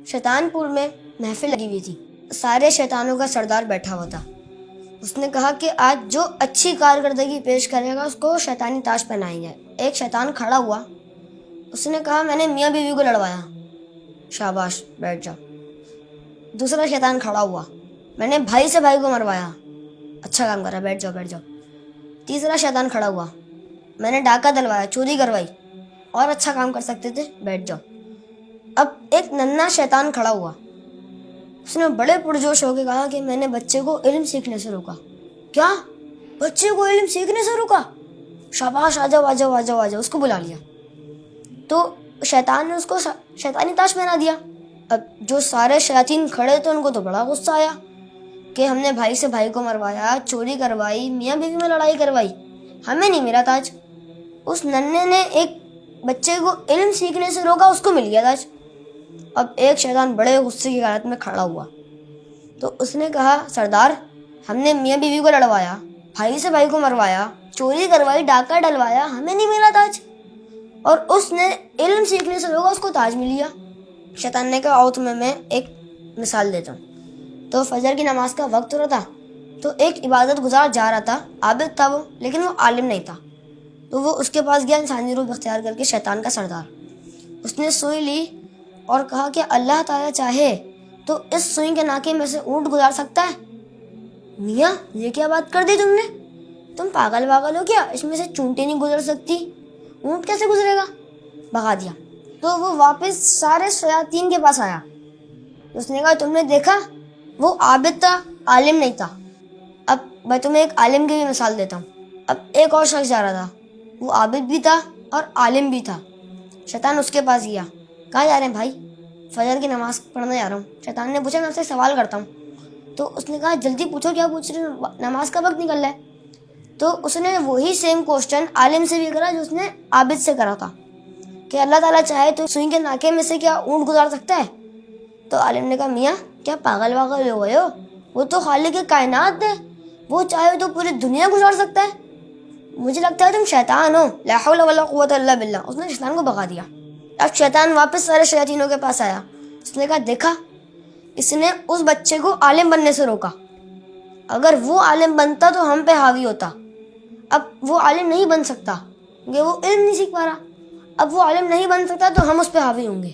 شیطان پور میں محفل لگی ہوئی تھی. سارے شیطانوں کا سردار بیٹھا ہوا تھا. اس نے کہا کہ آج جو اچھی کارکردگی پیش کرے گا اس کو شیطانی تاج پہنائیں گے. ایک شیطان کھڑا ہوا. اس نے کہا میں نے میاں بیوی کو لڑوایا. شاباش, بیٹھ جاؤ. دوسرا شیطان کھڑا ہوا. میں نے بھائی سے بھائی کو مروایا. اچھا کام کرا, بیٹھ جاؤ بیٹھ جاؤ. تیسرا شیطان کھڑا ہوا. میں نے ڈاکہ دلوایا, چوری کروائی. اور اچھا کام کر سکتے تھے, بیٹھ جاؤ. اب ایک ننھا شیطان کھڑا ہوا. اس نے بڑے پرجوش ہو کے کہا کہ میں نے بچے کو علم سیکھنے سے روکا. کیا؟ بچے کو علم سیکھنے سے روکا؟ شاباش, آ جاؤ آ جاؤ آ جاؤ آ جاؤ. اس کو بلا لیا. تو شیطان نے اس کو شیطانی تاج پہنا دیا. اب جو سارے شیاطین کھڑے تھے ان کو تو بڑا غصہ آیا کہ ہم نے بھائی سے بھائی کو مروایا, چوری کروائی, میاں بیوی میں لڑائی کروائی, ہمیں نہیں ملا تاج. اس ننھے نے ایک بچے کو علم سیکھنے سے روکا, اس کو مل گیا تاج. اب ایک شیطان بڑے غصے کی حالت میں کھڑا ہوا. تو اس نے کہا سردار, ہم نے میاں بیوی کو لڑوایا, بھائی سے بھائی کو مروایا, چوری کروائی, ڈاکہ ڈلوایا, ہمیں نہیں ملا تاج. اور اس نے علم سیکھنے سے روکا, اس کو تاج مل گیا. شیطان نے کہا آؤ تمہیں میں ایک مثال دیتا ہوں. تو فجر کی نماز کا وقت ہو رہا تھا. تو ایک عبادت گزار جا رہا تھا, عابد تھا وہ, لیکن وہ عالم نہیں تھا. تو وہ اس کے پاس گیا, انسانی روپ اختیار کر کے, شیطان کا سردار. اس نے سوئی لی اور کہا کہ اللہ تعالیٰ چاہے تو اس سوئی کے ناکے میں سے اونٹ گزار سکتا ہے. میاں یہ کیا بات کر دی تم نے؟ تم پاگل واگل ہو کیا؟ اس میں سے چونٹی نہیں گزر سکتی, اونٹ کیسے گزرے گا؟ بھگا دیا. تو وہ واپس سارے شیاطین کے پاس آیا. اس نے کہا تم نے دیکھا, وہ عابد تھا, عالم نہیں تھا. اب میں تمہیں ایک عالم کی بھی مثال دیتا ہوں. اب ایک اور شخص جا رہا تھا, وہ عابد بھی تھا اور عالم بھی تھا. شیطان اس کے پاس گیا. کہاں جا رہے ہیں بھائی؟ فجر کی نماز پڑھنے جا رہا ہوں. شیطان نے پوچھا میں آپ سے سوال کرتا ہوں. تو اس نے کہا جلدی پوچھو, کیا پوچھ رہے ہو, نماز کا وقت نکل رہا ہے. تو اس نے وہی سیم کوشچن عالم سے بھی کرا جو اس نے عابد سے کرا تھا کہ اللہ تعالیٰ چاہے تو سوئی کے ناکے میں سے کیا اونٹ گزار سکتا ہے؟ تو عالم نے کہا میاں کیا پاگل واگل ہو گئے ہو؟ وہ تو خالق کائنات ہے, وہ چاہے تو پوری دنیا گزار سکتا ہے. مجھے لگتا ہے تم شیطان ہو. لا حول ولا قوت الا باللہ. اس نے شیطان کو بھگا دیا. اب شیطان واپس سارے شیاطینوں کے پاس آیا. اس نے کہا دیکھا, اس نے اس بچے کو عالم بننے سے روکا. اگر وہ عالم بنتا تو ہم پہ حاوی ہوتا. اب وہ عالم نہیں بن سکتا کیونکہ وہ علم نہیں سیکھ پا رہا. اب وہ عالم نہیں بن سکتا تو ہم اس پہ حاوی ہوں گے.